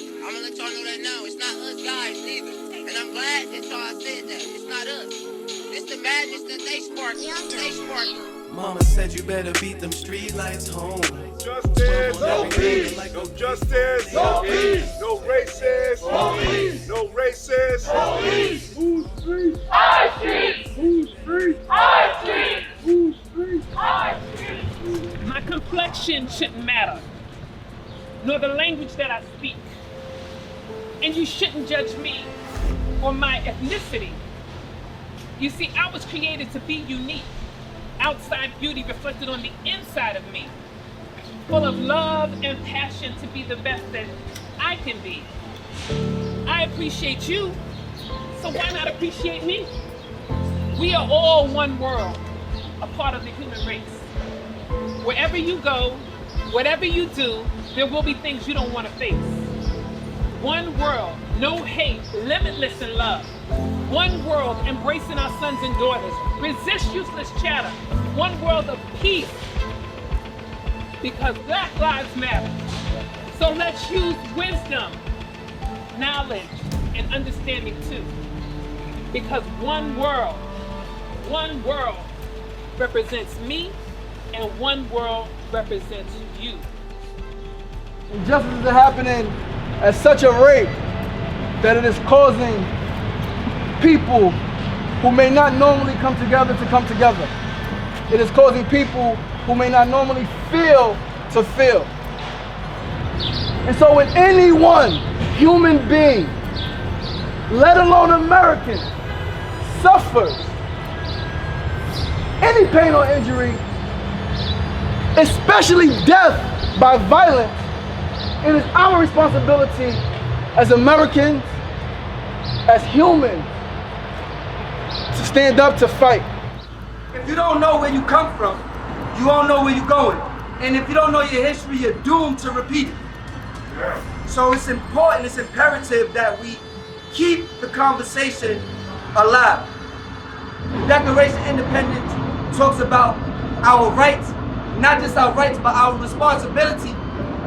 I'm gonna let y'all know that now. It's not us guys neither. And I'm glad that y'all said that. It's not us. It's the madness that they spark. They spark. Mama said you better beat them street lights home. Justice, no peace, no justice, no peace, no racist, no peace, no racist, no peace. Who's streets? Our streets. Who's streets? Our streets. Who's streets? Our streets. My complexion shouldn't matter, nor the language that I speak. And you shouldn't judge me or my ethnicity. You see, I was created to be unique. Outside beauty reflected on the inside of me. Full of love and passion to be the best that I can be. I appreciate you, so why not appreciate me? We are all one world, a part of the human race. Wherever you go, whatever you do, there will be things you don't want to face. One world, no hate, limitless in love. One world, embracing our sons and daughters. Resist useless chatter. One world of peace. Because Black lives matter. So let's use wisdom, knowledge, and understanding too. Because one world represents me, and one world represents you. Injustices are happening at such a rate that it is causing people who may not normally come together to come together. It is causing people who may not normally feel to feel. And so when any one human being, let alone American, suffers any pain or injury, especially death by violence, it is our responsibility as Americans, as humans, to stand up to fight. If you don't know where you come from, you won't know where you're going. And if you don't know your history, you're doomed to repeat it. So it's important, it's imperative that we keep the conversation alive. The Declaration of Independence talks about our rights, not just our rights, but our responsibility.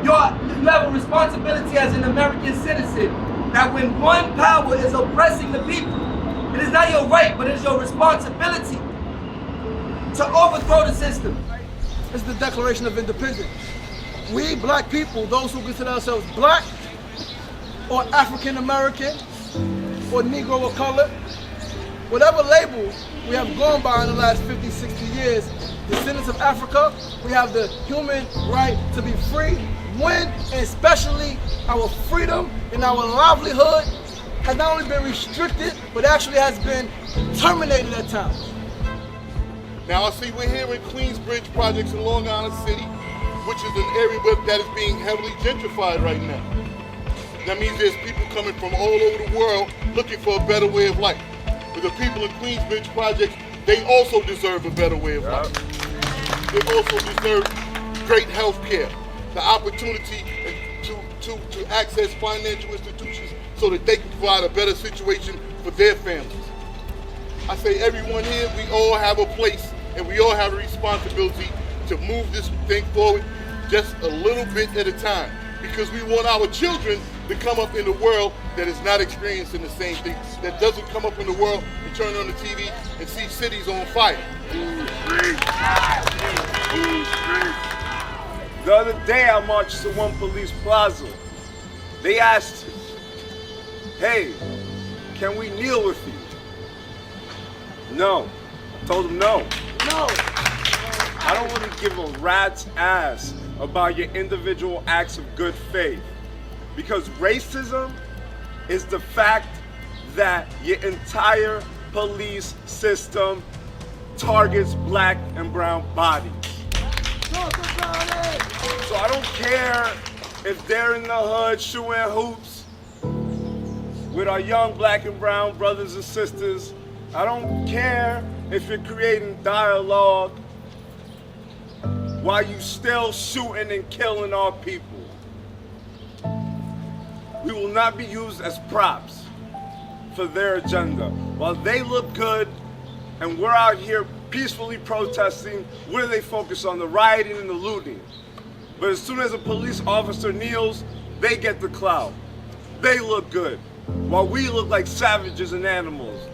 You have a responsibility as an American citizen that when one power is oppressing the people, it is not your right, but it's your responsibility to overthrow the system. It's the Declaration of Independence. We black people, those who consider ourselves black or African American or Negro or color, whatever label we have gone by in the last 50, 60 years, descendants of Africa, we have the human right to be free when, and especially our freedom and our livelihood has not only been restricted, but actually has been terminated at times. Now I see we're here in Queensbridge projects in Long Island City, which is an area that is being heavily gentrified right now. That means there's people coming from all over the world looking for a better way of life. But the people in Queensbridge projects, they also deserve a better way of life. They also deserve great health care, the opportunity to access financial institutions so that they can provide a better situation for their families. I say everyone here, we all have a place and we all have a responsibility to move this thing forward just a little bit at a time, because we want our children to come up in a world that is not experiencing the same thing, that doesn't come up in the world and turn on the TV and see cities on fire. The other day I marched to one police plaza. They asked, hey, can we kneel with you? No. I told them no. No. I don't want to give a rat's ass about your individual acts of good faith. Because racism is the fact that your entire police system targets black and brown bodies. So I don't care if they're in the hood shooting hoops with our young black and brown brothers and sisters. I don't care if you're creating dialogue while you still shooting and killing our people. We will not be used as props for their agenda. While they look good and we're out here peacefully protesting, what do they focus on? The rioting and the looting. But as soon as a police officer kneels, they get the clout. they look good, while we look like savages and animals.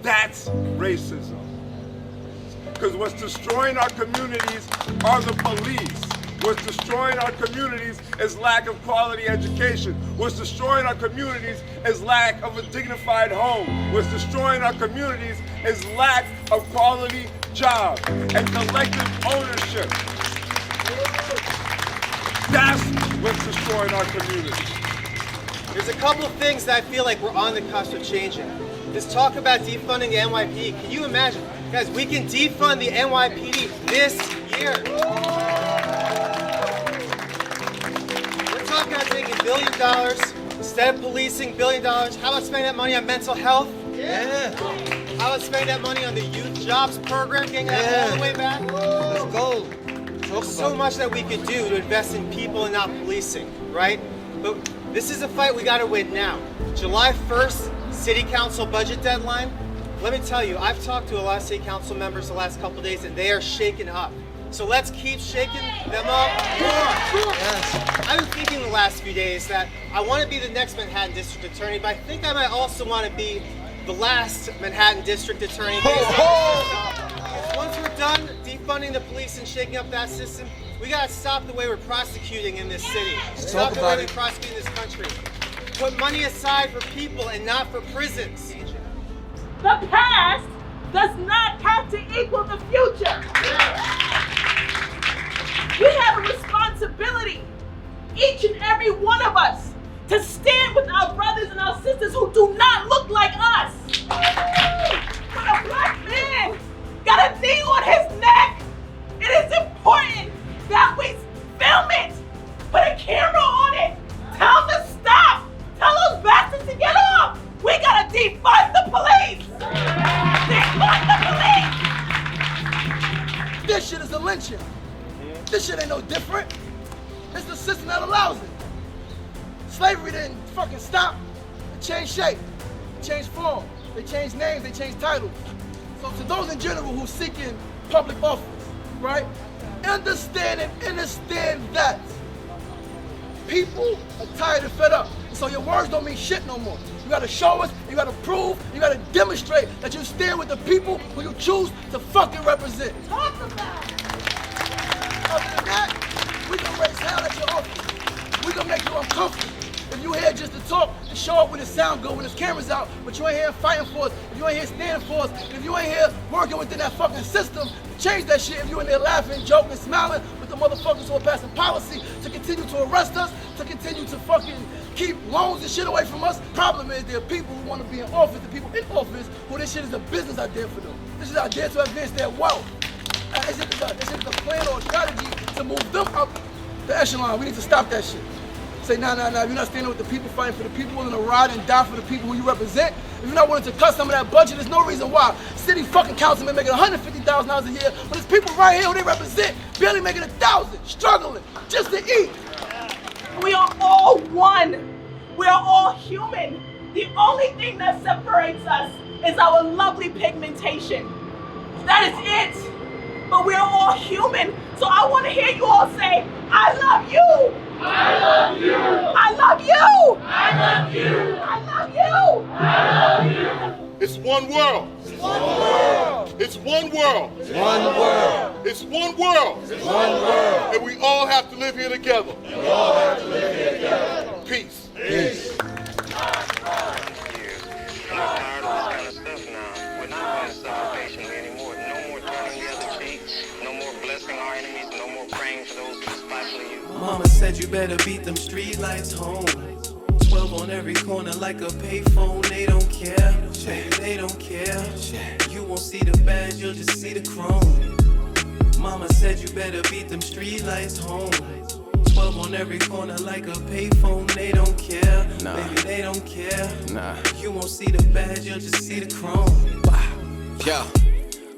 That's racism. Because what's destroying our communities are the police. What's destroying our communities is lack of quality education. What's destroying our communities is lack of a dignified home. What's destroying our communities is lack of quality jobs and collective ownership. That's what's destroying our communities. There's a couple of things that I feel like we're on the cusp of changing. This talk about defunding the NYPD, can you imagine? Guys, we can defund the NYPD this year. We're talking about taking $1 billion, instead of policing $1 billion, how about spending that money on mental health? Yeah. How about spending that money on the youth jobs program, getting that all the way back? Let's go. There's so much that we could do to invest in people and not policing, right? But this is a fight we gotta win now. July 1st, City Council budget deadline. Let me tell you, I've talked to a lot of City Council members the last couple of days and they are shaken up. So let's keep shaking them up more. Yes. I've been thinking the last few days that I want to be the next Manhattan District Attorney, but I think I might also want to be the last Manhattan District Attorney. Once we're done defunding the police and shaking up that system, we gotta stop the way we're prosecuting in this city. Stop the way we prosecute in this country. Put money aside for people and not for prisons. The past does not have to equal the future. We have a responsibility, each and every one of us, to stand with our brothers and our sisters who do not look like us. When a black man got a thing on his neck, it is important that we film it, put a camera on it, tell them to stop, tell those bastards to get off. We gotta defund the police. Defund the police. This shit is a lynching. This shit ain't no different. It's the system that allows it. Slavery didn't fucking stop. It changed shape, it changed form, they changed names, they changed titles. So to those in general who seeking public office, right? Understand and understand that people are tired and fed up. So your words don't mean shit no more. You gotta show us, you gotta prove, you gotta demonstrate that you stand with the people who you choose to fucking represent. Talk about it. Other than that, we gonna raise hell at your office. We gonna make you uncomfortable. If you here just to talk and show up when it sound good, when there's cameras out, but you ain't here fighting for us, if you ain't here standing for us, if you ain't here working within that fucking system to change that shit, if you in there laughing, joking, smiling with the motherfuckers who are passing policy to continue to arrest us, to continue to fucking keep loans and shit away from us. Problem is there are people who want to be in office, the people in office who this shit is a business idea for them. This is an idea to advance their wealth. It's just a plan or a strategy to move them up the echelon. We need to stop that shit. Say, nah, if you're not standing with the people, fighting for the people, willing to ride and die for the people who you represent, if you're not willing to cut some of that budget, there's no reason why city fucking councilmen making $150,000 a year, but there's people right here who they represent barely making $1,000, struggling just to eat. We are all one. We are all human. The only thing that separates us is our lovely pigmentation. That is it. But we are all human. So I want to hear you all say, I love you. I love you. I love you. I love you. I love you. I love you. It's one world. It's one world. It's one world. It's one world. It's one world. It's one world. And we all have to live here together. We all have to live here together. Peace. Peace. Mama said you better beat them street lights home. 12 on every corner like a payphone. They don't care, baby, they don't care. You won't see the badge, you'll just see the chrome. Mama said you better beat them street lights home. 12 on every corner like a payphone. They don't care, baby, they don't care. You won't see the badge, you'll just see the chrome. Wow. Yeah.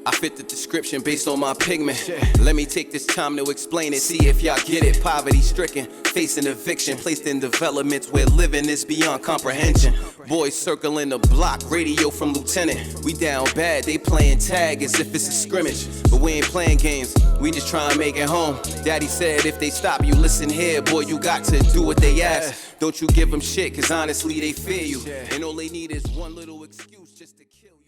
I fit the description based on my pigment. Let me take this time to explain it, see if y'all get it. Poverty stricken, facing eviction, placed in developments where living is beyond comprehension. Boys circling the block, radio from Lieutenant. We down bad, they playing tag as if it's a scrimmage. But we ain't playing games, we just try and make it home. Daddy said if they stop you, listen here, boy, you got to do what they ask. Don't you give them shit, cause honestly they fear you. And all they need is one little excuse just to kill you.